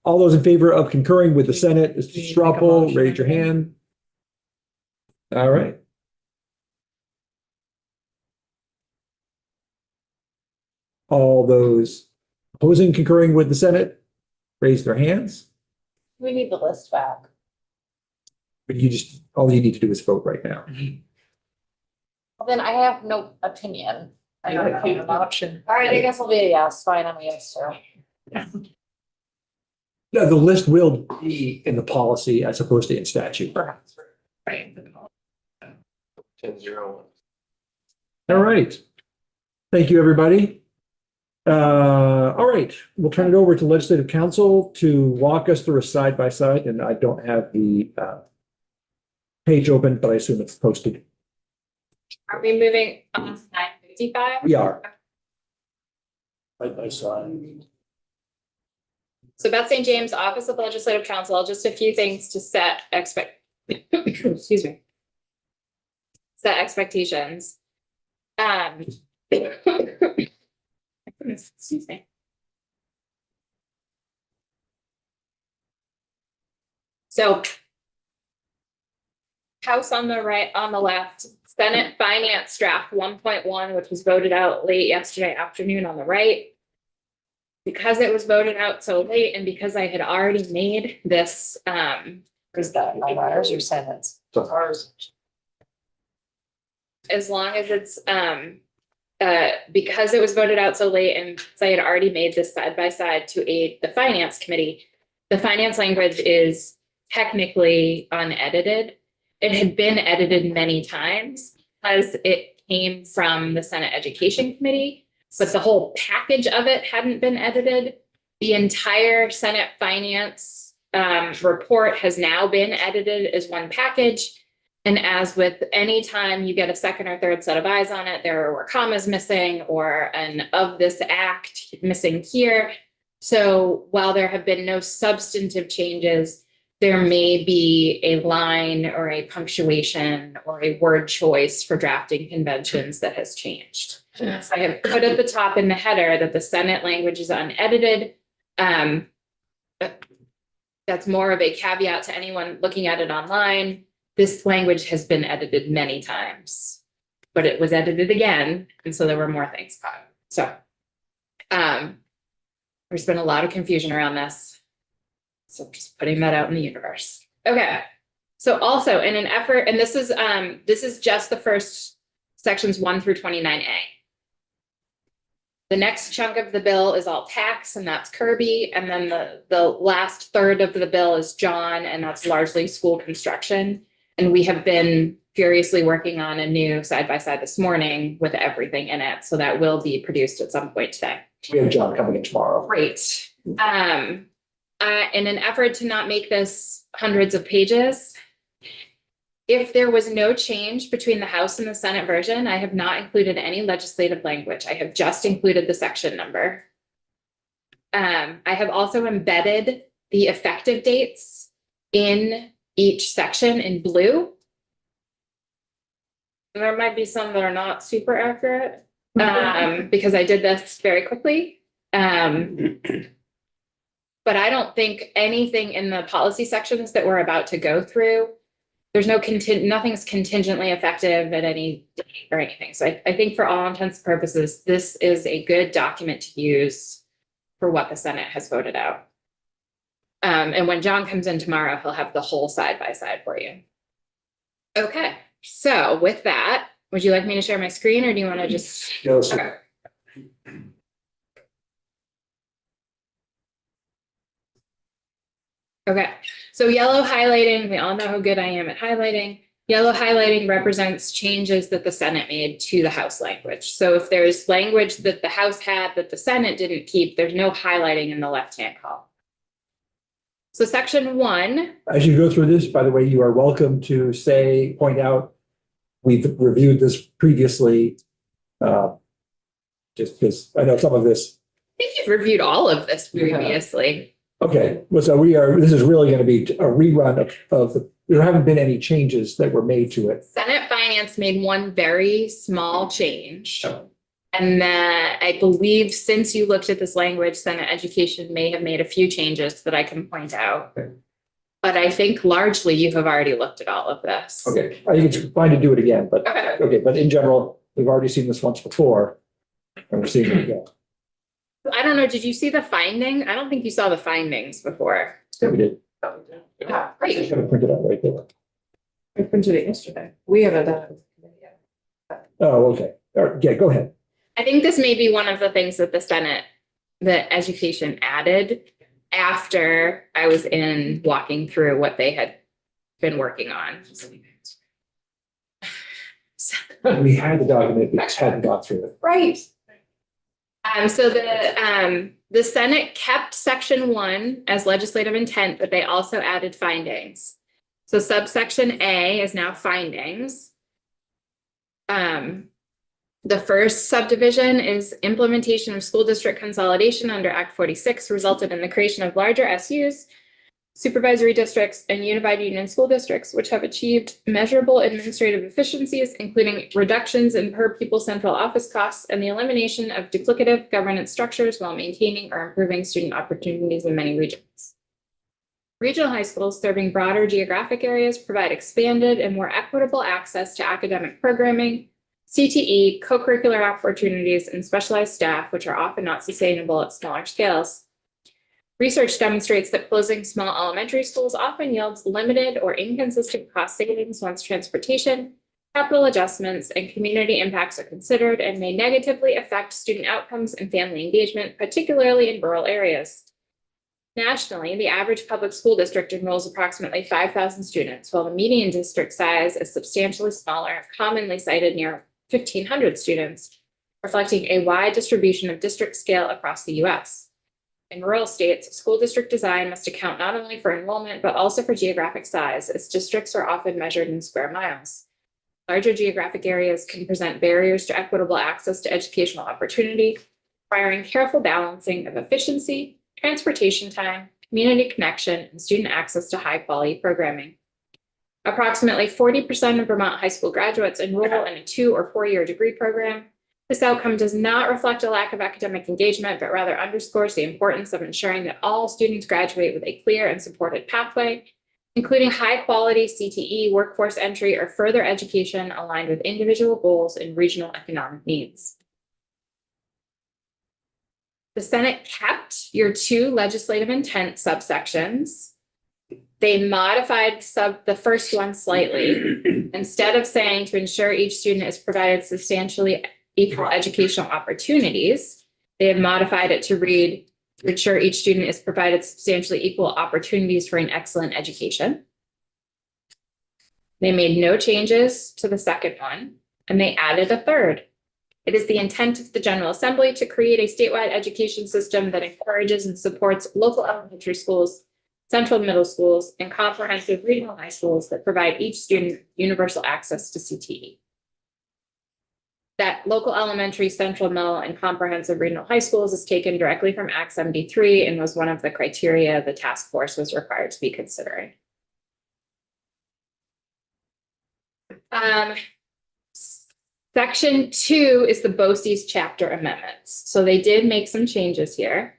All those in favor of concurring with the Senate, Mr. Do you make a Straw motion raise your again? hand. All right. All those opposing concurring with the Senate, raise their hands. We need the list back. But all you need to do is vote right now. Then I have no opinion. I don't have an option. All right, I guess I'll be a yes. Fine, I'm a yes too. The list will be in the policy as opposed to in statute. Perhaps. Right. 10-0. All right. Thank you, everybody. All right, we'll turn it over to Legislative Council to walk us through a side-by-side, and I don't have the page open, but I assume it's posted. Are we moving on to 9:55? We are. I saw it. So Beth St. James, Office of Legislative Counsel, just a few things to set excuse me. Set expectations. Excuse me. So House on the right, on the left, Senate Finance Draft 1.1, which was voted out late yesterday afternoon on the right. Because it was voted out so late and because I had already made this, Is that ours or Senate's? Ours. as long as it's, because it was voted out so late and because I had already made this side by side to aid the Finance Committee, the finance language is technically unedited. It had been edited many times as it came from the Senate Education Committee, but the whole package of it hadn't been edited. The entire Senate Finance report has now been edited as one package. And as with any time you get a second or third set of eyes on it, there were commas missing or an of this act missing here. So while there have been no substantive changes, there may be a line or a punctuation or a word choice for drafting conventions that has changed. So I have put at the top in the header that the Senate language is unedited. That's more of a caveat to anyone looking at it online. This language has been edited many times, but it was edited again. And so there were more things caught. So there's been a lot of confusion around this. So just putting that out in the universe. Okay. So also in an effort, and this is just the first sections 1 through 29A. The next chunk of the bill is all tax, and that's Kirby. And then the last third of the bill is John, and that's largely school construction. And we have been furiously working on a new side-by-side this morning with everything in it. So that will be produced at some point today. We have John coming in tomorrow. Great. In an effort to not make this hundreds of pages, if there was no change between the House and the Senate version, I have not included any legislative language. I have just included the section number. I have also embedded the effective dates in each section in blue. There might be some that are not super accurate because I did this very quickly. But I don't think anything in the policy sections that we're about to go through, there's no nothing's contingently effective at any date or anything. So I think for all intents and purposes, this is a good document to use for what the Senate has voted out. And when John comes in tomorrow, he'll have the whole side by side for you. Okay, so with that, would you like me to share my screen or do you want to just? No, sir. Okay. Okay, so yellow highlighting, we all know how good I am at highlighting. Yellow highlighting represents changes that the Senate made to the House language. So if there's language that the House had that the Senate didn't keep, there's no highlighting in the left-hand column. So section 1. As you go through this, by the way, you are welcome to point out, we've reviewed this previously. Just because I know some of this. I think you've reviewed all of this previously. Okay, well, so this is really going to be a rerun of there haven't been any changes that were made to it. Senate Finance made one very small change. And And that I believe since you looked at this language, Senate Education may have made a few changes that I can point out. Okay. But I think largely you have already looked at all of this. Okay, I think it's fine to do it again, but, Okay. okay, but in general, we've already seen this once before. And we're seeing it again. I don't know, did you see the finding? I don't think you saw the findings before. So we did. Yeah, I great. gotta print it out right there. I printed it yesterday. We haven't done it yet. Oh, okay. All right, yeah, go ahead. I think this may be one of the things that the Senate, the education added after I was in walking through what they had been working on. We had the document, we just hadn't got through it. Right. So the Senate kept section 1 as legislative intent, but they also added findings. So subsection A is now findings. The first subdivision is implementation of school district consolidation under Act 46 resulted in the creation of larger SUs, supervisory districts, and unified union school districts, which have achieved measurable administrative efficiencies, including reductions in per pupil central office costs and the elimination of duplicative governance structures while maintaining or improving student opportunities in many regions. Regional high schools serving broader geographic areas provide expanded and more equitable access to academic programming, CTE, co-curricular opportunities, and specialized staff, which are often not sustainable at smaller scales. Research demonstrates that closing small elementary schools often yields limited or inconsistent cost savings once transportation, capital adjustments, and community impacts are considered and may negatively affect student outcomes and family engagement, particularly in rural areas. Nationally, the average public school district enrolls approximately 5,000 students, while the median district size is substantially smaller, commonly cited near 1,500 students, reflecting a wide distribution of district scale across the U.S. In rural states, school district design must account not only for enrollment, but also for geographic size, as districts are often measured in square miles. Larger geographic areas can present barriers to equitable access to educational opportunity, requiring careful balancing of efficiency, transportation time, community connection, and student access to high-quality programming. Approximately 40% of Vermont high school graduates enroll in a 2- or 4-year degree program. This outcome does not reflect a lack of academic engagement, but rather underscores the importance of ensuring that all students graduate with a clear and supported pathway, including high-quality CTE, workforce entry, or further education aligned with individual goals and regional economic needs. The Senate kept your 2 legislative intent subsections. They modified the first one slightly. Instead of saying to ensure each student is provided substantially equal educational opportunities, they have modified it to read to ensure each student is provided substantially equal opportunities for an excellent education. They made no changes to the second one, and they added a third. It is the intent of the General Assembly to create a statewide education system that encourages and supports local elementary schools, central middle schools, and comprehensive regional high schools that provide each student universal access to CTE. That local elementary, central middle, and comprehensive regional high schools is taken directly from Act 73 and was one of the criteria the task force was required to be considering. Section 2 is the BOCES chapter amendments. So they did make some changes here.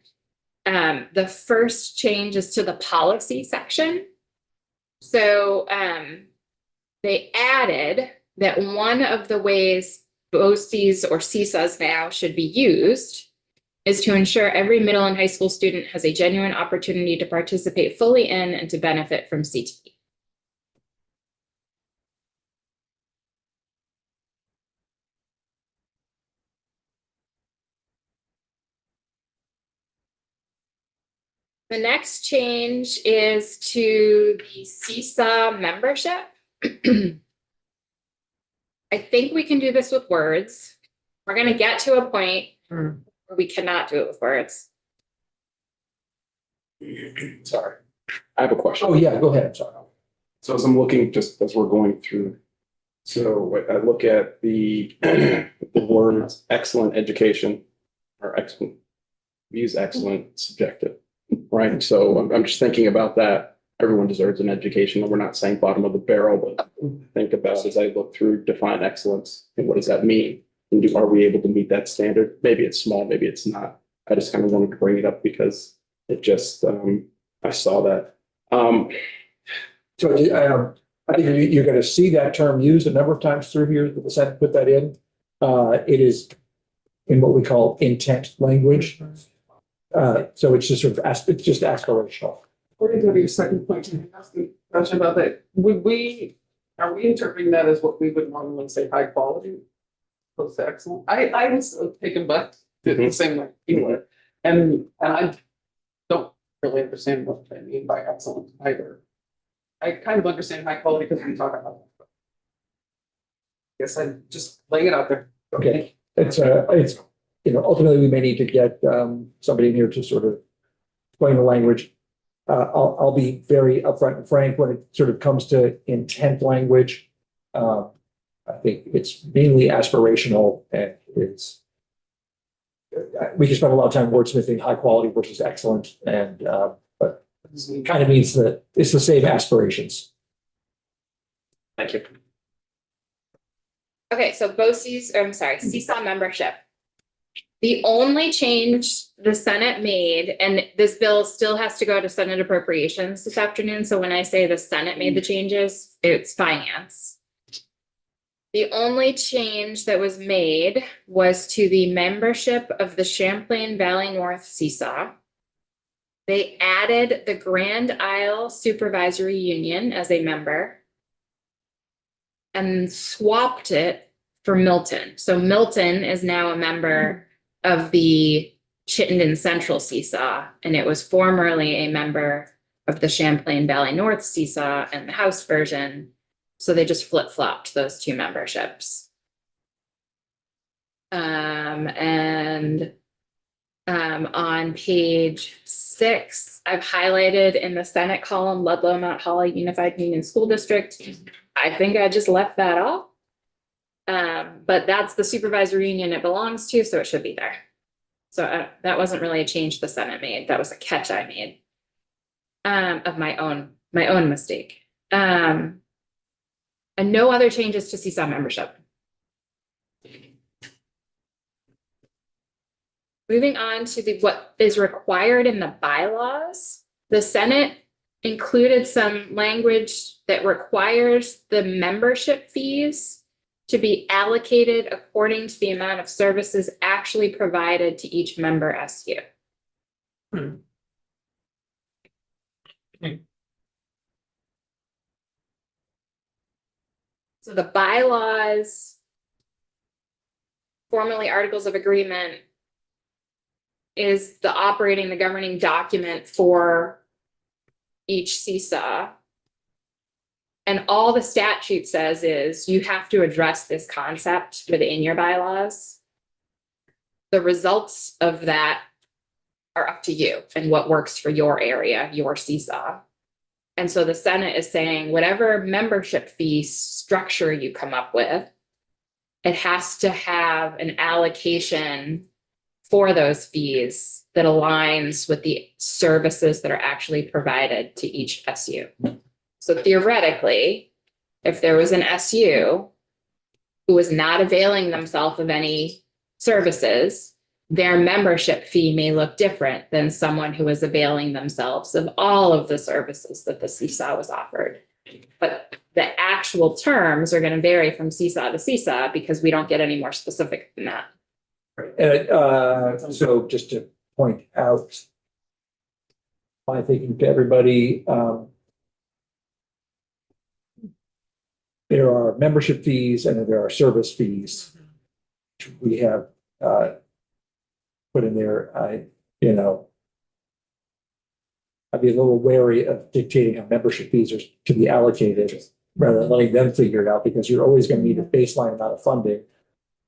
The first change is to the policy section. So they added that one of the ways BOCES or CSAs now should be used is to ensure every middle and high school student has a genuine opportunity to participate fully in and to benefit from CTE. The next change is to the CSA membership. I think we can do this with words. We're going to get to a point where we cannot do it with words. Sorry, I have a question. Oh, yeah, go ahead, I'm sorry. So as I'm looking, just as we're going through, so I look at the words excellent education or excellent, we use excellent subjective, right? So I'm just thinking about that. Everyone deserves an education, and we're not saying bottom of the barrel, but think about as I look through define excellence and what does that mean? And are we able to meet that standard? Maybe it's small, maybe it's not. I just kind of wanted to bring it up because it just, I saw that. So I think you're going to see that term used a number of times through here, that the Senate put that in. It is in what we call intent language. So it's just sort of, it's just aspirational. According to your second point, you asked a question about that. Are we interpreting that as what we would normally say high quality? Close to excellent? I was taken back to the same way you were. And I don't really understand what they mean by excellent either. I kind of understand high quality because we talk about it. Guess I'm just laying it out there. Okay, it's, ultimately, we may need to get somebody in here to sort of explain the language. I'll be very upfront and frank when it sort of comes to intent language. I think it's mainly aspirational, and we can spend a lot of time wordsmithing high quality versus excellent, and but it kind of means that it's the same aspirations. Thank you. Okay, so Seesaw membership. The only change the Senate made, and this bill still has to go to Senate Appropriations this afternoon, so when I say the Senate made the changes, it's finance. The only change that was made was to the membership of the Champlain Valley North Seesaw. They added the Grand Isle Supervisory Union as a member and swapped it for Milton. So Milton is now a member of the Chittenden Central Seesaw, and it was formerly a member of the Champlain Valley North Seesaw and the House version. So they just flip-flopped those two memberships. On page 6, I've highlighted in the Senate column, Ludlow Mount Holly Unified Union School District. I think I just left that off. But that's the supervisory union it belongs to, so it should be there. So that wasn't really a change the Senate made. That was a catch I made of my own mistake. And no other changes to Seesaw membership. Moving on to what is required in the bylaws, the Senate included some language that requires the membership fees to be allocated according to the amount of services actually provided to each member SU. So the bylaws, formerly Articles of Agreement, is the governing document for each Seesaw. And all the statute says is you have to address this concept within your bylaws. The results of that are up to you and what works for your area, your Seesaw. And so the Senate is saying whatever membership fee structure you come up with, it has to have an allocation for those fees that aligns with the services that are actually provided to each SU. So theoretically, if there was an SU who was not availing themselves of any services, their membership fee may look different than someone who is availing themselves of all of the services that the Seesaw was offered. But the actual terms are going to vary from Seesaw to Seesaw because we don't get any more specific than that. And so just to point out my thinking to everybody, there are membership fees and then there are service fees. We have put in there, I'd be a little wary of dictating how membership fees are to be allocated rather than letting them figure it out, because you're always going to need a baseline amount of funding.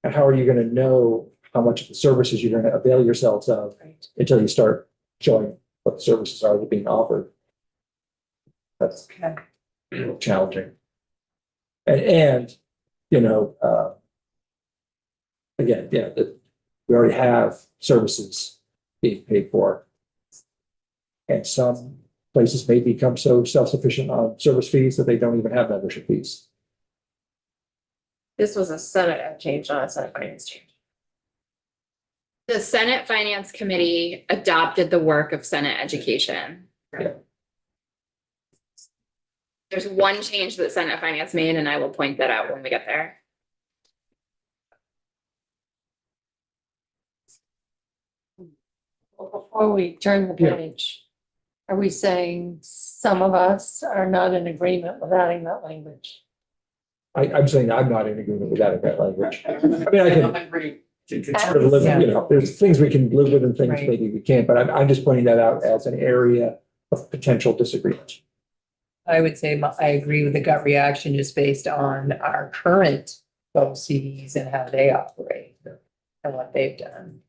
And how are you going to know how much of the services you're going to avail yourselves of until you start showing what the services are that are being offered? That's a little challenging. And again, we already have services being paid for. And some places may become so self-sufficient on service fees that they don't even have membership fees. This was a Senate change, not a Senate finance change. The Senate Finance Committee adopted the work of Senate Education. Yeah. There's one change that Senate Finance made, and I will point that out when we get there. Well, before we turn the Yeah. page, are we saying some of us are not in agreement with adding that language? I'm saying I'm not in agreement with that language. I mean, I can- don't agree. Sort of live, you know, there's things we can live with and things Right. maybe we can't, but I'm just pointing that out as an area of potential disagreement. I would say I agree with the gut reaction just based on our current OCDs and how they operate and what they've done.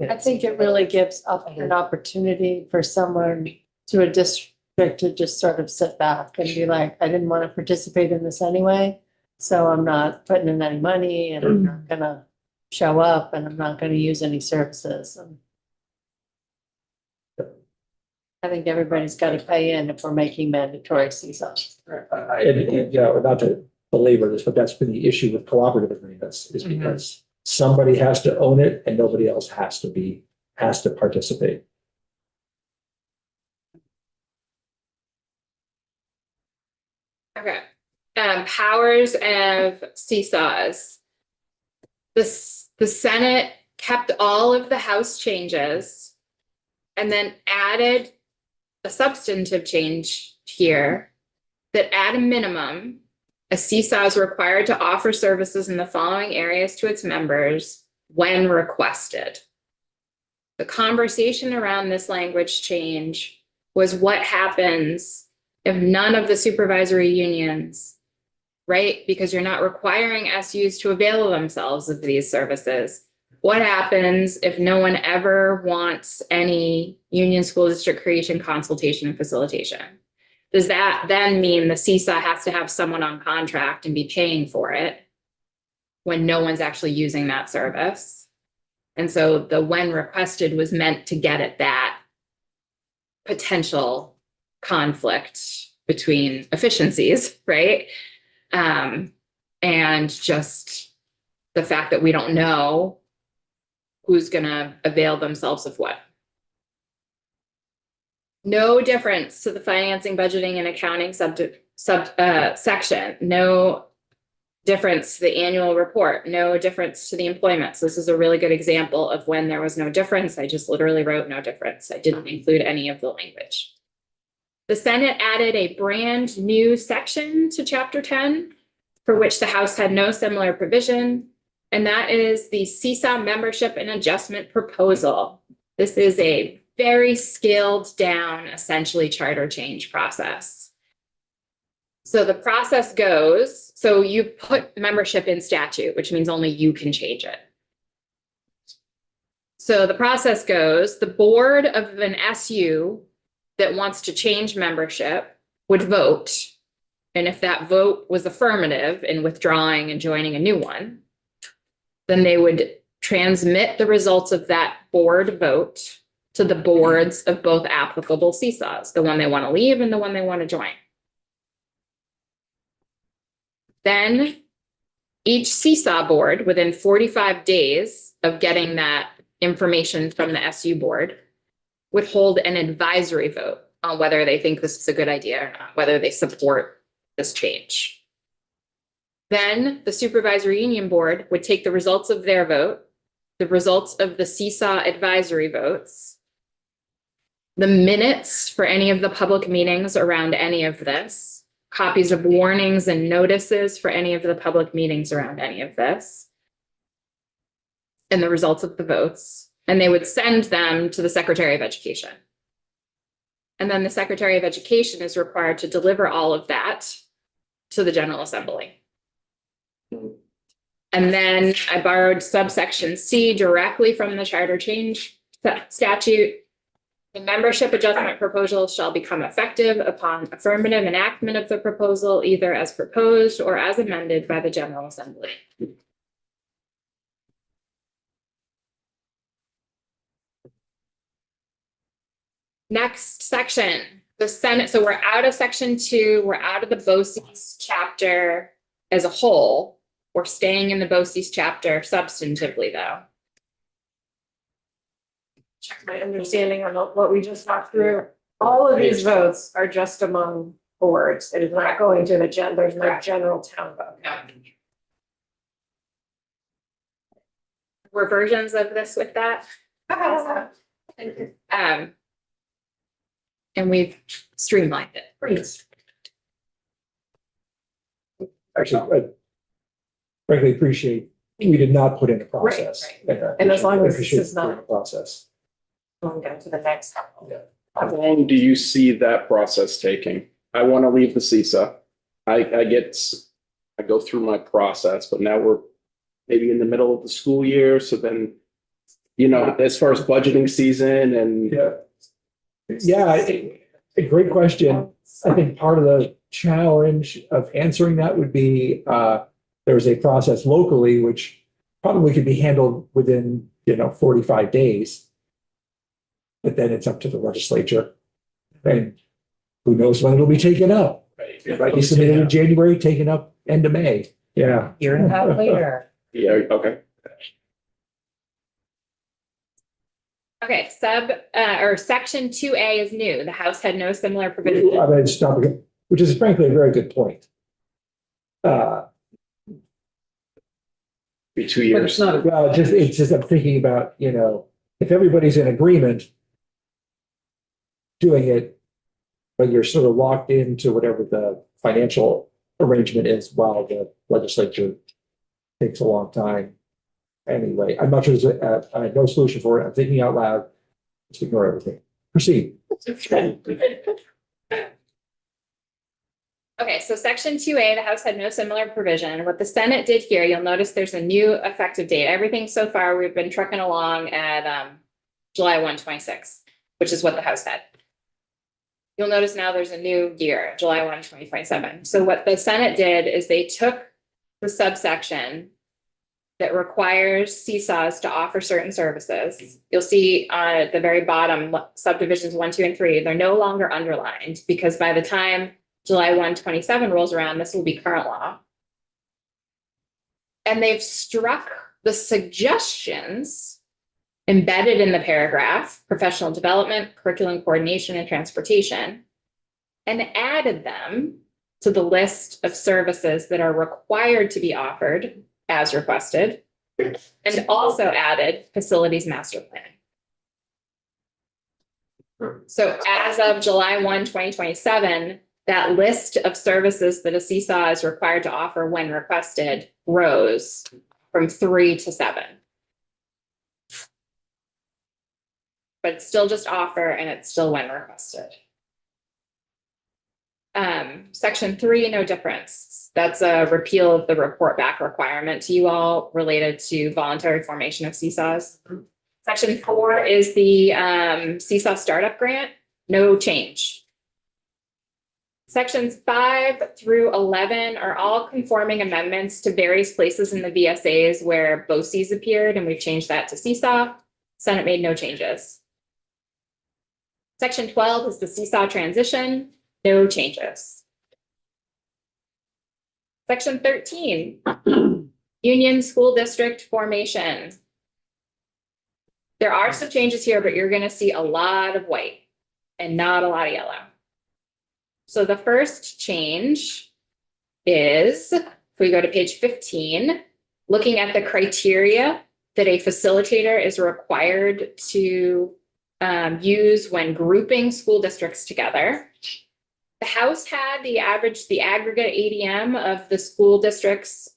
I think it really gives up an opportunity for someone to a district to just sort of sit back and be like, I didn't want to participate in this anyway. So I'm not putting in any money and I'm not gonna show up and I'm not gonna use any services. And I think everybody's got to pay in if we're making mandatory CSAs. And, you know, not to belabor this, but that's been the issue with cooperative agreements is because somebody has to own it and nobody else has to participate. Okay, powers of seesaws. The Senate kept all of the House changes and then added a substantive change here that at a minimum, a seesaw is required to offer services in the following areas to its members when requested. The conversation around this language change was what happens if none of the supervisory unions, right? Because you're not requiring SUs to avail themselves of these services. What happens if no one ever wants any union school district creation, consultation, and facilitation? Does that then mean the seesaw has to have someone on contract and be paying for it when no one's actually using that service? And so the when requested was meant to get at that potential conflict between efficiencies, right? And just the fact that we don't know who's gonna avail themselves of what. No difference to the financing, budgeting, and accounting section. No difference to the annual report. No difference to the employment. So this is a really good example of when there was no difference. I just literally wrote no difference. I didn't include any of the language. The Senate added a brand new section to Chapter 10, for which the House had no similar provision, and that is the seesaw membership and adjustment proposal. This is a very scaled down, essentially charter change process. So the process goes, so you put membership in statute, which means only you can change it. So the process goes, the board of an SU that wants to change membership would vote. And if that vote was affirmative in withdrawing and joining a new one, then they would transmit the results of that board vote to the boards of both applicable seesaws, the one they want to leave and the one they want to join. Then each seesaw board, within 45 days of getting that information from the SU board, would hold an advisory vote on whether they think this is a good idea or not, whether they support this change. Then the supervisory union board would take the results of their vote, the results of the seesaw advisory votes, the minutes for any of the public meetings around any of this, copies of warnings and notices for any of the public meetings around any of this, and the results of the votes. And they would send them to the Secretary of Education. And then the Secretary of Education is required to deliver all of that to the General Assembly. And then I borrowed subsection C directly from the charter change statute. The membership adjustment proposal shall become effective upon affirmative enactment of the proposal, either as proposed or as amended by the General Assembly. Next section, the Senate. So we're out of section 2, we're out of the BOCES chapter as a whole. We're staying in the BOCES chapter substantively, though. Check my understanding on what we just walked through. All of these votes are just among boards. It is not going to the there's no Correct. general town vote. Were versions of this with that. And we've streamlined it. Actually, I frankly appreciate, we did not put in a process. And as long as this Appreciate is not- putting a process. Going down to the next. How long do you see that process taking? I want to leave the CISA. I go through my process, but now we're maybe in the middle of the school year. So then, as far as budgeting season and A great question. I think part of the challenge of answering that would be, there's a process locally, which probably could be handled within, 45 days. But then it's up to the legislature. And who knows when it'll be taken up. It might be submitted in January, taken up end of May. Yeah. Year and a half later. yeah, okay. Okay, section 2A is new. The House had no similar provision. I mean, it's not, which is frankly a very good point. Be 2 But years. it's not, Well, it's just, I'm thinking about, if everybody's in agreement doing it, but you're sort of locked into whatever the financial arrangement is while the legislature takes a long time. Anyway, I'm not sure I have no solution for it. I'm thinking out loud. Just ignore everything. Proceed. Okay, so section 2A, the House had no similar provision. What the Senate did here, you'll notice there's a new effective date. Everything so far, we've been trucking along at July 1, 2026, which is what the House had. You'll notice now there's a new year, July 1, 2027. So what the Senate did is they took the subsection that requires CSAs to offer certain services. You'll see at the very bottom, subdivisions 1, 2, and 3, they're no longer underlined because by the time July 1, 2027 rolls around, this will be current law. And they've struck the suggestions embedded in the paragraph, professional development, curriculum coordination, and transportation, and added them to the list of services that are required to be offered as requested, and also added facilities master planning. So as of July 1, 2027, that list of services that a CSAW is required to offer when requested rose from 3 to 7. But it's still just offer and it's still when requested. Section 3, no difference. That's a repeal of the report back requirement to you all related to voluntary formation of CSAWs. Section 4 is the CSAW startup grant, no change. Sections 5 through 11 are all conforming amendments to various places in the VSAs where BOCES appeared, and we've changed that to CSAW. Senate made no changes. Section 12 is the CSAW transition, no changes. Section 13, union school district formation. There are some changes here, but you're going to see a lot of white and not a lot of yellow. So the first change is, if we go to page 15, looking at the criteria that a facilitator is required to use when grouping school districts together. The House had the aggregate ADM of the school districts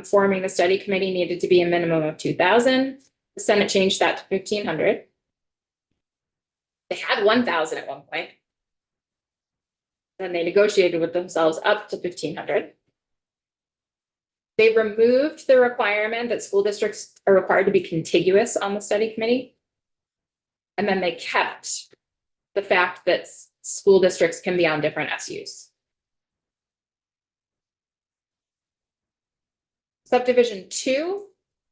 forming the study committee needed to be a minimum of 2,000. The Senate changed that to 1,500. They had 1,000 at one point. Then they negotiated with themselves up to 1,500. They removed the requirement that school districts are required to be contiguous on the study committee. And then they kept the fact that school districts can be on different SUs. Subdivision 2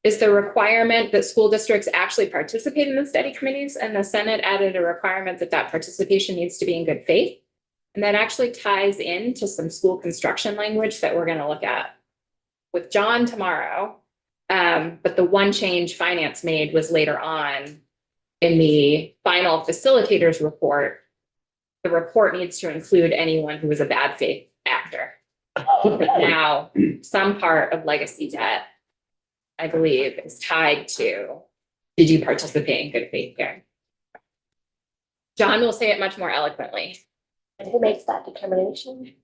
is the requirement that school districts actually participate in the study committees, and the Senate added a requirement that that participation needs to be in good faith. And that actually ties into some school construction language that we're going to look at with John tomorrow. But the one change finance made was later on in the final facilitators report. The report needs to include anyone who was a bad faith actor. Now, some part of legacy debt, I believe, is tied to, did you participate in good faith here? John will say it much more eloquently. And who makes that determination?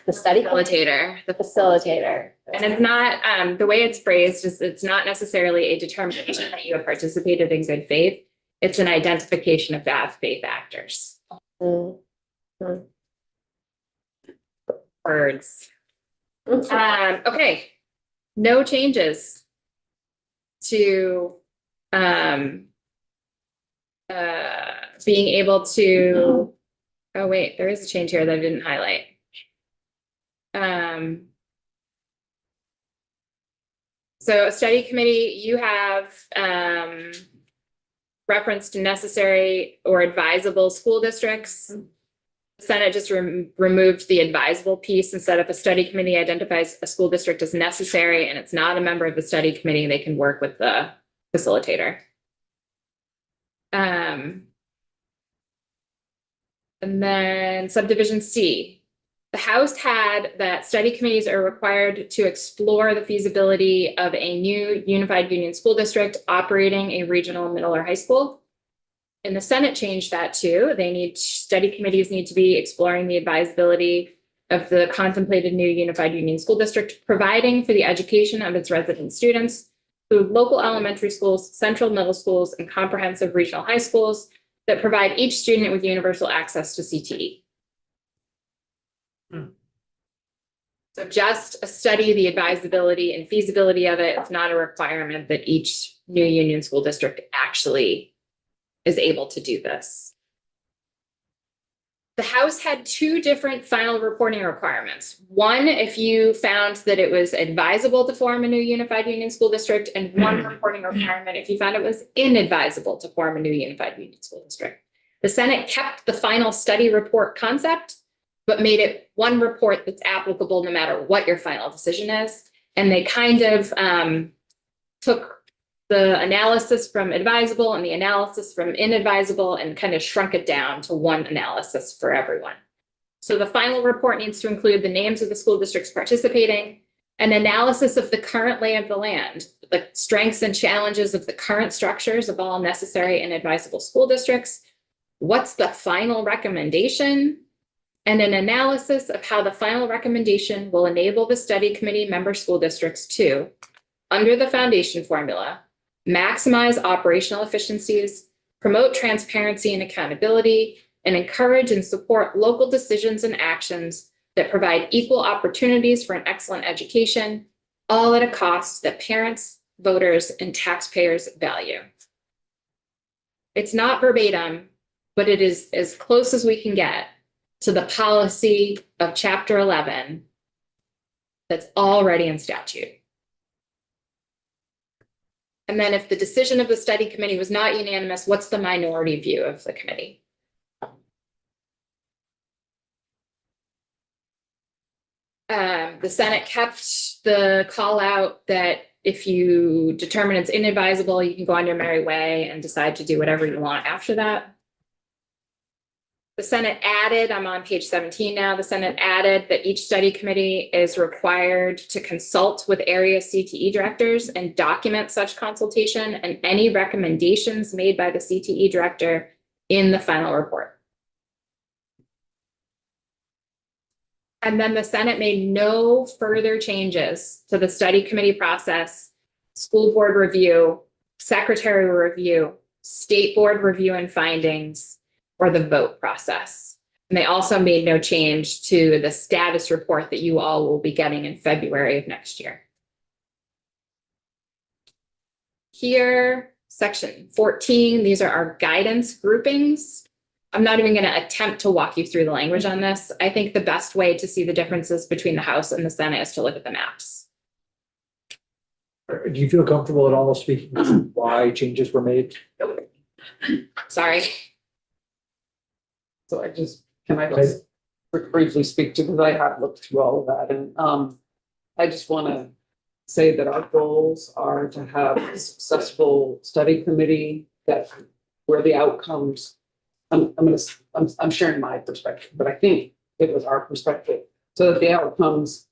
The study Facilitator, the facilitator. And it's not, the way it's phrased is it's not necessarily a determination that you have participated in good faith. It's an identification of bad faith actors. Mm. Words. Okay. No changes to, being able to, oh wait, there is a change here that I didn't highlight. So a study committee, you have reference to necessary or advisable school districts. The Senate just removed the advisable piece. Instead of a study committee identifies a school district as necessary and it's not a member of the study committee, they can work with the facilitator. And then subdivision C. The House had that study committees are required to explore the feasibility of a new unified union school district operating a regional middle or high school. And the Senate changed that too. Study committees need to be exploring the advisability of the contemplated new unified union school district, providing for the education of its resident students through local elementary schools, central middle schools, and comprehensive regional high schools that provide each student with universal access to CTE. So just study the advisability and feasibility of it. It's not a requirement that each new union school district actually is able to do this. The House had two different final reporting requirements. One, if you found that it was advisable to form a new unified union school district, and one reporting requirement if you found it was inadvisable to form a new unified union school district. The Senate kept the final study report concept, but made it one report that's applicable no matter what your final decision is. And they kind of took the analysis from advisable and the analysis from inadvisable and kind of shrunk it down to one analysis for everyone. So the final report needs to include the names of the school districts participating, an analysis of the current lay of the land, the strengths and challenges of the current structures of all necessary and advisable school districts, what's the final recommendation, and an analysis of how the final recommendation will enable the study committee member school districts to, under the foundation formula, maximize operational efficiencies, promote transparency and accountability, and encourage and support local decisions and actions that provide equal opportunities for an excellent education, all at a cost that parents, voters, and taxpayers value. It's not verbatim, but it is as close as we can get to the policy of Chapter 11 that's already in statute. And then if the decision of the study committee was not unanimous, what's the minority view of the committee? The Senate kept the call out that if you determine it's inadvisable, you can go on your merry way and decide to do whatever you want after that. The Senate added, I'm on page 17 now, the Senate added that each study committee is required to consult with area CTE directors and document such consultation and any recommendations made by the CTE director in the final report. And then the Senate made no further changes to the study committee process, school board review, secretary review, state board review and findings, or the vote process. And they also made no change to the status report that you all will be getting in February of next year. Here, section 14, these are our guidance groupings. I'm not even going to attempt to walk you through the language on this. I think the best way to see the differences between the House and the Senate is to look at the maps. Do you feel comfortable at all speaking to why changes were made? Sorry. So can I just briefly speak to, because I have looked through all of that, and I just want to say that our goals are to have a successful study committee that where the outcomes, I'm sharing my perspective, but I think it was our perspective, so that the outcomes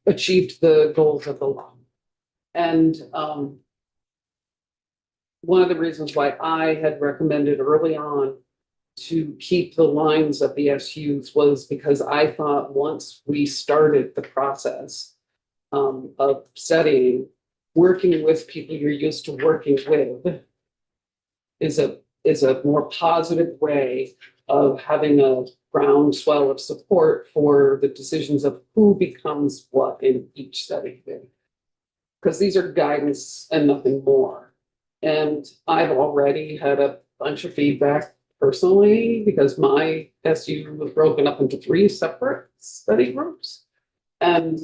achieved the goals of the law. And one of the reasons why I had recommended early on to keep the lines of the SUs was because I thought once we started the process of studying, working with people you're used to working with is a more positive way of having a groundswell of support for the decisions of who becomes what in each study committee. Because these are guidance and nothing more. And I've already had a bunch of feedback personally because my SU was broken up into 3 separate study groups. And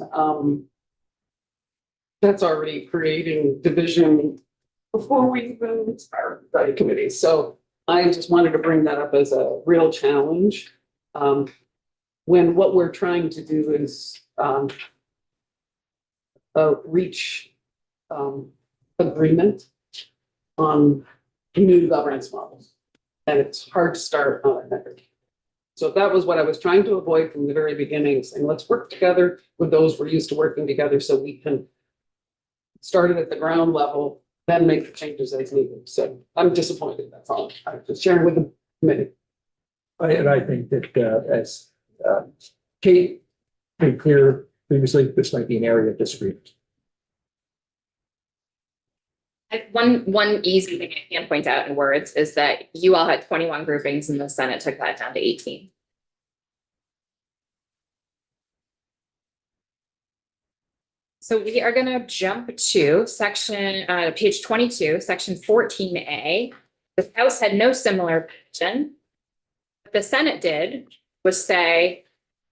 that's already creating division before we even start study committees. So I just wanted to bring that up as a real challenge. When what we're trying to do is reach agreement on new governance models. And it's hard to start on it. So that was what I was trying to avoid from the very beginning, saying let's work together with those we're used to working together so we can start it at the ground level, then make the changes as needed. So I'm disappointed, that's all. I'm just sharing with the committee. And I think that as Kate made clear previously, this might be an area of disagreement. One easy thing I can point out in words is that you all had 21 groupings and the Senate took that down to 18. So we are going to jump to section, page 22, section 14A. The House had no similar provision. What the Senate did was say,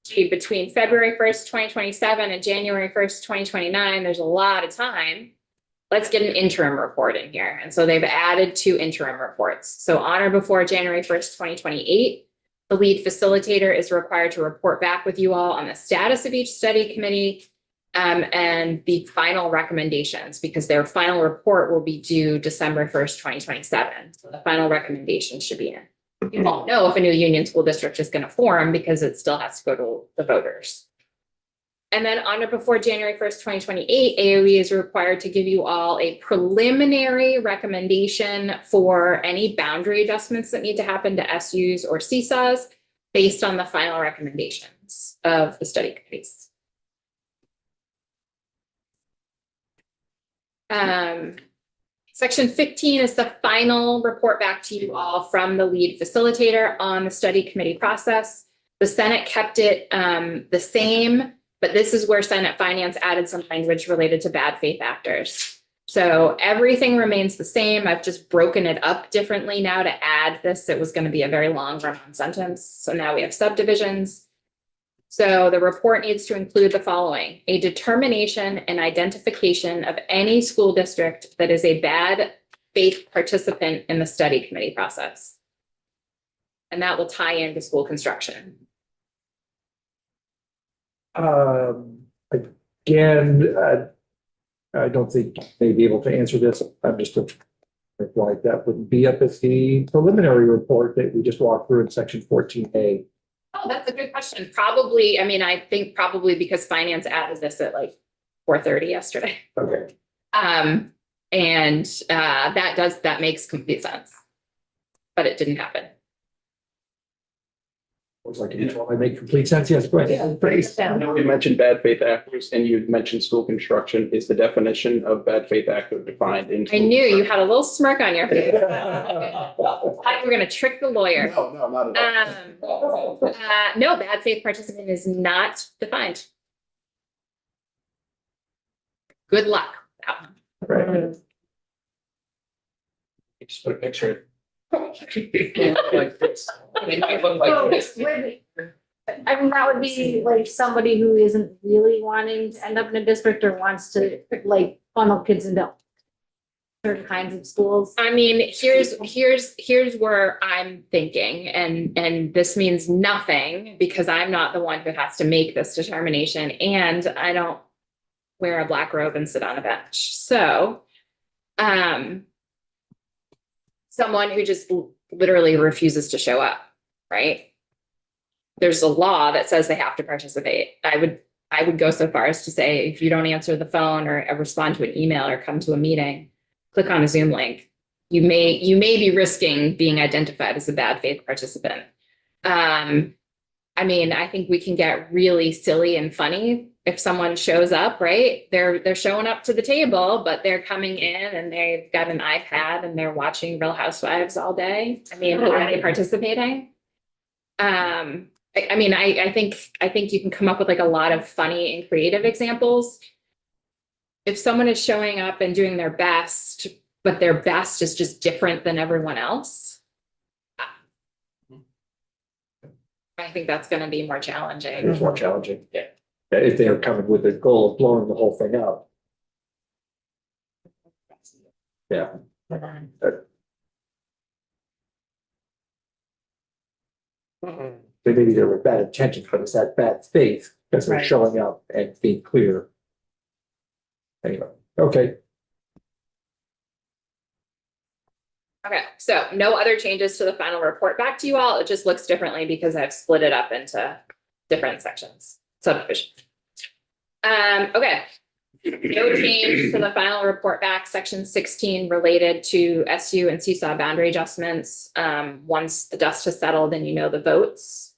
gee, between February 1st, 2027 and January 1st, 2029, there's a lot of time. Let's get an interim report in here. And so they've added 2 interim reports. So on or before January 1st, 2028, the lead facilitator is required to report back with you all on the status of each study committee and the final recommendations, because their final report will be due December 1st, 2027. So the final recommendation should be in. You won't know if a new union school district is going to form because it still has to go to the voters. And then on or before January 1st, 2028, AOE is required to give you all a preliminary recommendation for any boundary adjustments that need to happen to SUs or CSAs based on the final recommendations of the study committees. Section 15 is the final report back to you all from the lead facilitator on the study committee process. The Senate kept it the same, but this is where Senate Finance added some language related to bad faith actors. So everything remains the same. I've just broken it up differently now to add this. It was going to be a very long run-on sentence. So now we have subdivisions. So the report needs to include the following: a determination and identification of any school district that is a bad faith participant in the study committee process. And that will tie into school construction. Again, I don't think they'd be able to answer this. I'm just like that wouldn't be up as the preliminary report that we just walked through in section 14A. Oh, that's a good question. Probably, I mean, I think probably because finance added this at like 4:30 yesterday. Okay. That makes complete sense. But it didn't happen. Looks like I make complete sense. Yes, go ahead. Please. I know we mentioned bad faith actors and you mentioned school construction. Is the definition of bad faith actor defined in? I knew you had a little smirk on your face. I thought you were going to trick the lawyer. No, not at all. No, bad faith participant is not defined. Good luck. Right. Just put a picture. Like this. They might look like this. I mean, that would be like somebody who isn't really wanting to end up in a district or wants to like funnel kids into certain kinds of schools. I mean, here's where I'm thinking, and this means nothing because I'm not the one who has to make this determination, and I don't wear a black robe and sit on a bench. So, someone who just literally refuses to show up, right? There's a law that says they have to participate. I would go so far as to say, if you don't answer the phone or respond to an email or come to a meeting, click on a Zoom link. You may be risking being identified as a bad faith participant. I mean, I think we can get really silly and funny if someone shows up, right? They're showing up to the table, but they're coming in and they've got an iPad and they're watching Real Housewives all day. I mean, are they participating? I mean, I think you can come up with like a lot of funny and creative examples. If someone is showing up and doing their best, but their best is just different than everyone else, I think that's going to be more challenging. It's more challenging. Yeah. If they're coming with the goal of blowing the whole thing up. Yeah. Maybe there were bad intentions, but it's that bad faith because they're Right. showing up and being clear. Anyway, okay. Okay, so no other changes to the final report back to you all. It just looks differently because I've split it up into different sections, subdivisions. Okay. No change to the final report back, section 16 related to SU and seesaw boundary adjustments. Once the dust has settled and you know the votes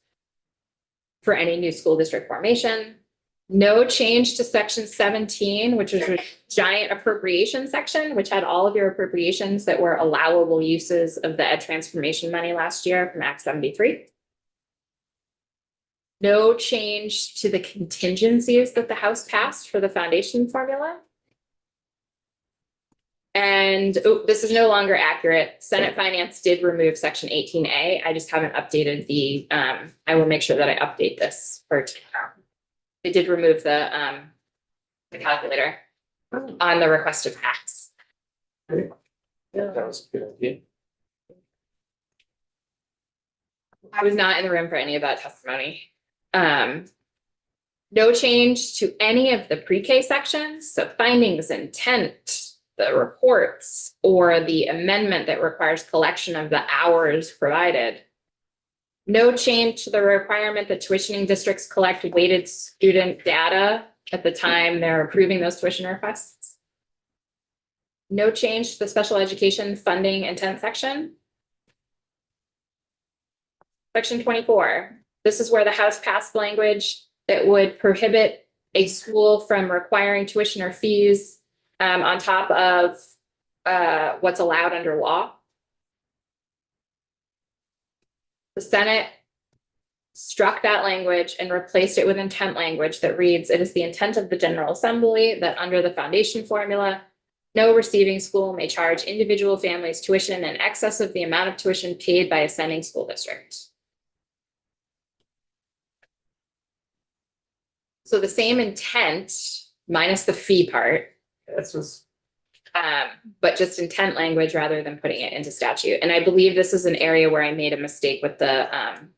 for any new school district formation. No change to section 17, which was a giant appropriation section, which had all of your appropriations that were allowable uses of the ed transformation money last year from Act 73. No change to the contingencies that the House passed for the foundation formula. And this is no longer accurate. Senate Finance did remove section 18A. I just haven't updated the, I will make sure that I update this for tomorrow. They did remove the calculator on the requested tax. That was a good idea. I was not in the room for any of that testimony. No change to any of the pre-K sections, so findings, intent, the reports, or the amendment that requires collection of the hours provided. No change to the requirement that tuitioning districts collect weighted student data at the time they're approving those tuition requests. No change to the special education funding intent section. Section 24, this is where the House passed language that would prohibit a school from requiring tuition or fees on top of what's allowed under law. The Senate struck that language and replaced it with intent language that reads, it is the intent of the General Assembly that under the foundation formula, no receiving school may charge individual families tuition in excess of the amount of tuition paid by a sending school district. So the same intent minus the fee part, this was but just intent language rather than putting it into statute. And I believe this is an area where I made a mistake with the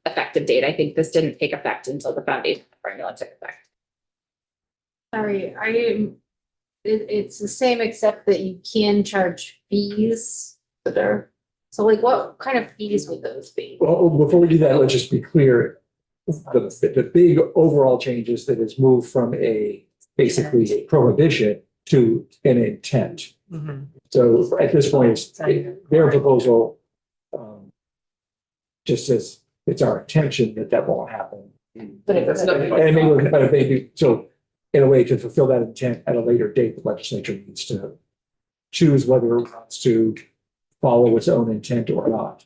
effective date. I think this didn't take effect until the foundation formula took effect. Sorry, it's the same except that you can charge fees there. So like what kind of fees would those be? Well, before we do that, let's just be clear. The big overall change is that it's moved from basically a prohibition to an intent. So at this point, their proposal just says it's our intention that won't happen. But that's nothing. But maybe, so in a way to fulfill that intent at a later date, the legislature needs to choose whether it wants to follow its own intent or not.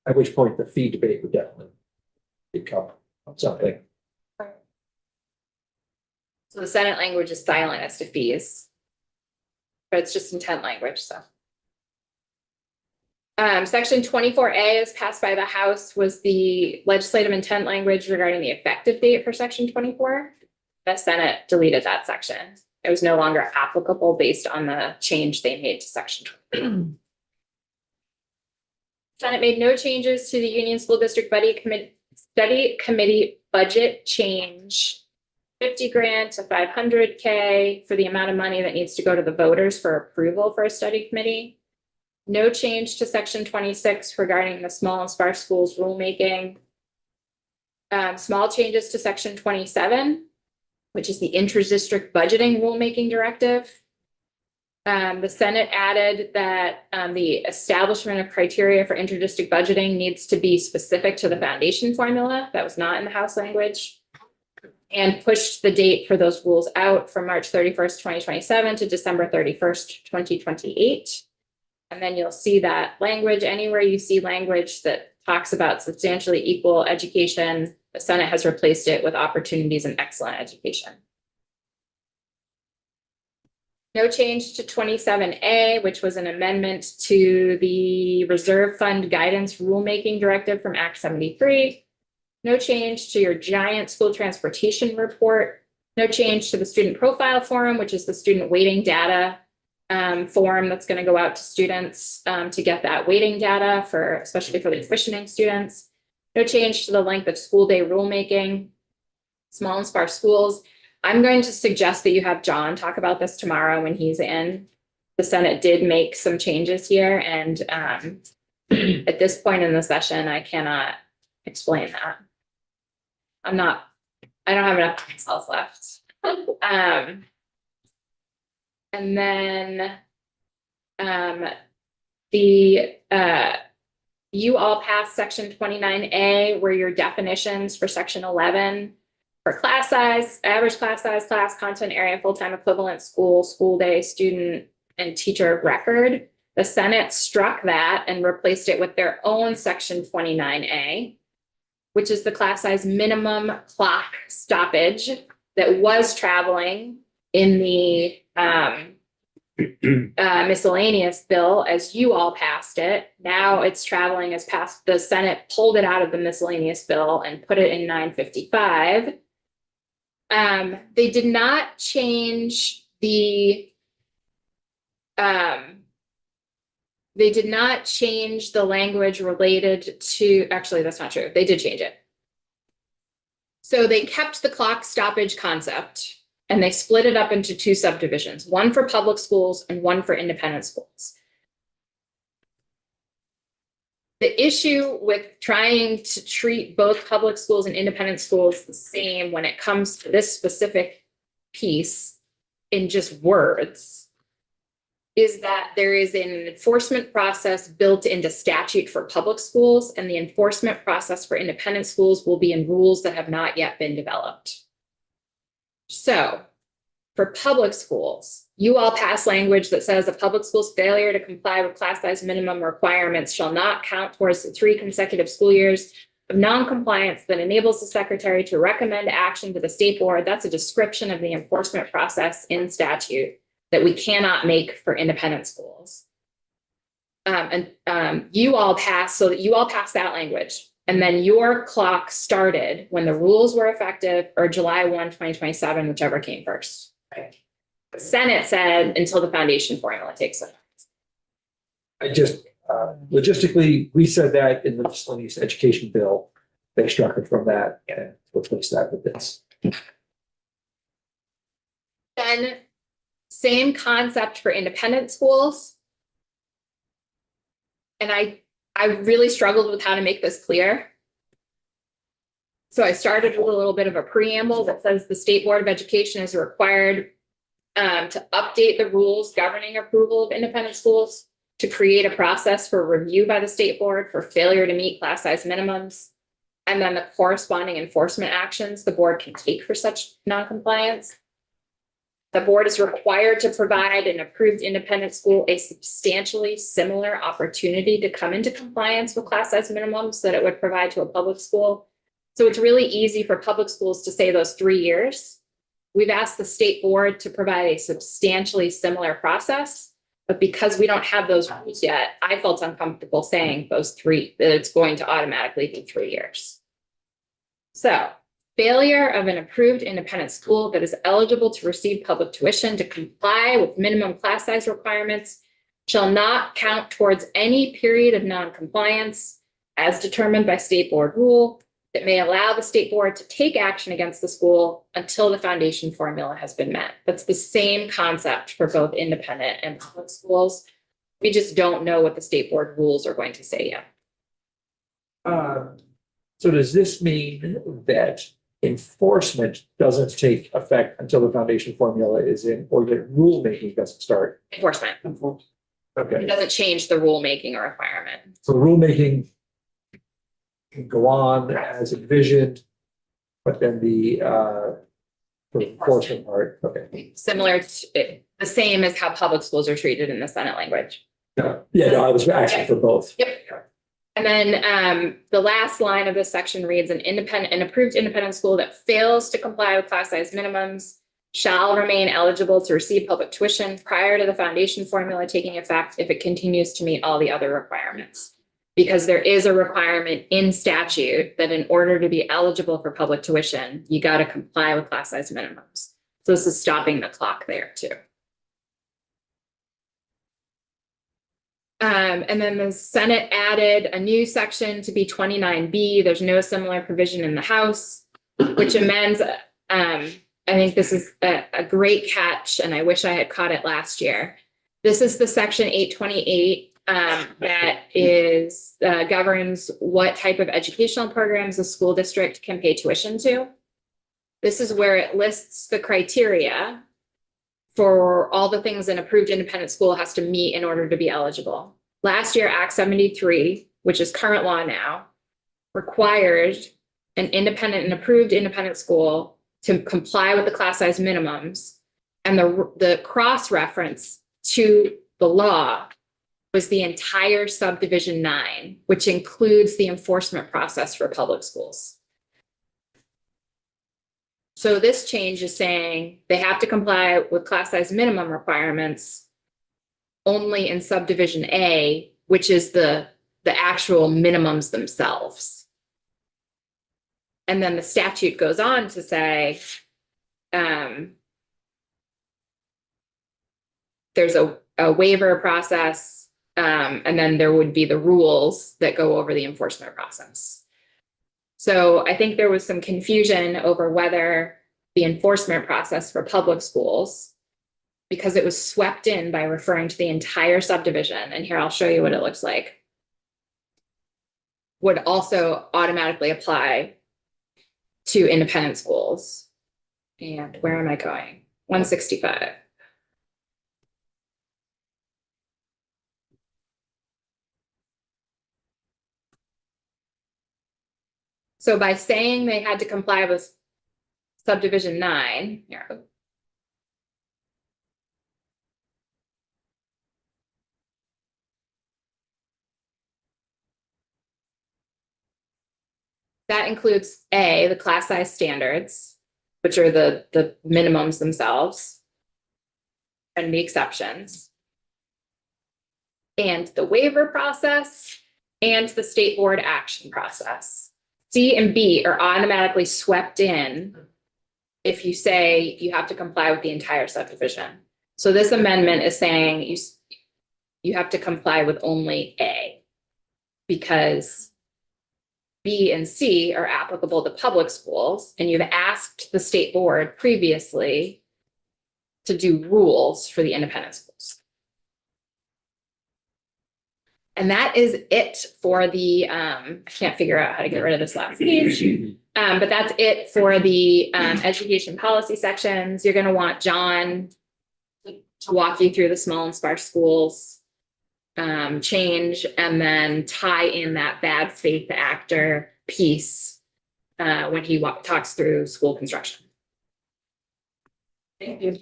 At which point the fee debate would definitely become something. So the Senate language is silent as to fees. But it's just intent language, so. Section 24A as passed by the House was the legislative intent language regarding the effective date for section 24. The Senate deleted that section. It was no longer applicable based on the change they made to section 24. Senate made no changes to the Union School District Study Committee budget change 50 grand to 500K for the amount of money that needs to go to the voters for approval for a study committee. No change to section 26 regarding the small and sparse schools rulemaking. Small changes to section 27, which is the inter-district budgeting rulemaking directive. The Senate added that the establishment of criteria for inter-district budgeting needs to be specific to the foundation formula. That was not in the House language. And pushed the date for those rules out from March 31st, 2027 to December 31st, 2028. And then you'll see that language anywhere you see language that talks about substantially equal education, the Senate has replaced it with opportunities and excellent education. No change to 27A, which was an amendment to the Reserve Fund Guidance Rulemaking Directive from Act 73. No change to your giant school transportation report. No change to the Student Profile Forum, which is the student weighting data form that's going to go out to students to get that weighting data for, especially for the tuitioning students. No change to the length of school day rulemaking, small and sparse schools. I'm going to suggest that you have John talk about this tomorrow when he's in. The Senate did make some changes here, and at this point in the session, I cannot explain that. I don't have enough details left. And then you all passed section 29A, where your definitions for section 11 for class size, average class size, class content area, full-time equivalent, school day, student, and teacher record. The Senate struck that and replaced it with their own section 29A, which is the class size minimum clock stoppage that was traveling in the miscellaneous bill as you all passed it. Now it's traveling as passed. The Senate pulled it out of the miscellaneous bill and put it in 955. They did not change the language related to, actually, that's not true. They did change it. So they kept the clock stoppage concept and they split it up into two subdivisions, one for public schools and one for independent schools. The issue with trying to treat both public schools and independent schools the same when it comes to this specific piece in just words is that there is an enforcement process built into statute for public schools, and the enforcement process for independent schools will be in rules that have not yet been developed. So for public schools, you all pass language that says a public school's failure to comply with class size minimum requirements shall not count towards the 3 consecutive school years of non-compliance that enables the secretary to recommend action to the state board. That's a description of the enforcement process in statute that we cannot make for independent schools. You all passed that language. And then your clock started when the rules were effective, or July 1, 2027, whichever came first. Right. The Senate said until the foundation formula takes effect. I just, logistically, we said that in the miscellaneous education bill, they struck it from that and replaced that with this. Then same concept for independent schools. And I really struggled with how to make this clear. So I started with a little bit of a preamble that says the State Board of Education is required to update the rules governing approval of independent schools, to create a process for review by the state board for failure to meet class size minimums, and then the corresponding enforcement actions the board can take for such noncompliance. The board is required to provide an approved independent school a substantially similar opportunity to come into compliance with class size minimums that it would provide to a public school. So it's really easy for public schools to say those 3 years. We've asked the state board to provide a substantially similar process, but because we don't have those rules yet, I felt uncomfortable saying that it's going to automatically be 3 years. So failure of an approved independent school that is eligible to receive public tuition to comply with minimum class size requirements shall not count towards any period of noncompliance as determined by state board rule. It may allow the state board to take action against the school until the foundation formula has been met. That's the same concept for both independent and public schools. We just don't know what the state board rules are going to say yet. So does this mean that enforcement doesn't take effect until the foundation formula is in, or that rulemaking doesn't start? Enforcement. It Okay, doesn't change the rulemaking requirement. so rulemaking can go on as envisioned, but then the enforcement part, okay. Similar to, the same as how public schools are treated in the Senate language. Yeah, no, I was asking for both. Yep. And then the last line of this section reads, an approved independent school that fails to comply with class size minimums shall remain eligible to receive public tuition prior to the foundation formula taking effect if it continues to meet all the other requirements. Because there is a requirement in statute that in order to be eligible for public tuition, you got to comply with class size minimums. So this is stopping the clock there too. And then the Senate added a new section to be 29B. There's no similar provision in the House, which amends, I think this is a great catch, and I wish I had caught it last year. This is the section 828 that is governs what type of educational programs a school district can pay tuition to. This is where it lists the criteria for all the things an approved independent school has to meet in order to be eligible. Last year, Act 73, which is current law now, required an independent and approved independent school to comply with the class size minimums. And the cross-reference to the law was the entire subdivision 9, which includes the enforcement process for public schools. So this change is saying they have to comply with class size minimum requirements only in subdivision A, which is the actual minimums themselves. And then the statute goes on to say there's a waiver process, and then there would be the rules that go over the enforcement process. So I think there was some confusion over whether the enforcement process for public schools, because it was swept in by referring to the entire subdivision, and here I'll show you what it looks like, would also automatically apply to independent schools. And where am I going? 165. So by saying they had to comply with subdivision 9, here. That includes A, the class size standards, which are the minimums themselves, and the exceptions, and the waiver process, and the state board action process. C and B are automatically swept in if you say you have to comply with the entire subdivision. So this amendment is saying you have to comply with only A, because B and C are applicable to public schools, and you've asked the state board previously to do rules for the independent schools. And that is it for the, I can't figure out how to get rid of this last page, but that's it for the education policy sections. You're gonna want John to walk you through the small and sparse schools change, and then tie in that bad faith actor piece when he talks through school construction. Thank you.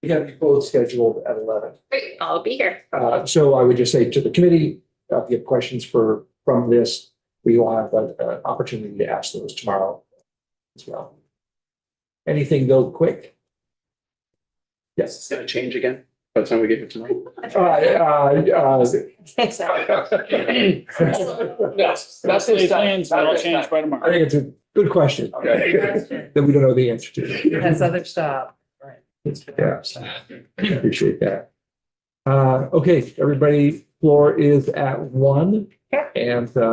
We have you both scheduled at 11. Great, I'll be here. So I would just say to the committee, if you have questions from this, we will have an opportunity to ask those tomorrow as well. Anything though quick? Yes. It's gonna change again by the time we get here tonight. Yes, That's the plans, but I'll change by I tomorrow. think it's a good question that we don't know the answer to. Has other stuff. Yeah, appreciate that. Okay, everybody, floor is at 1. And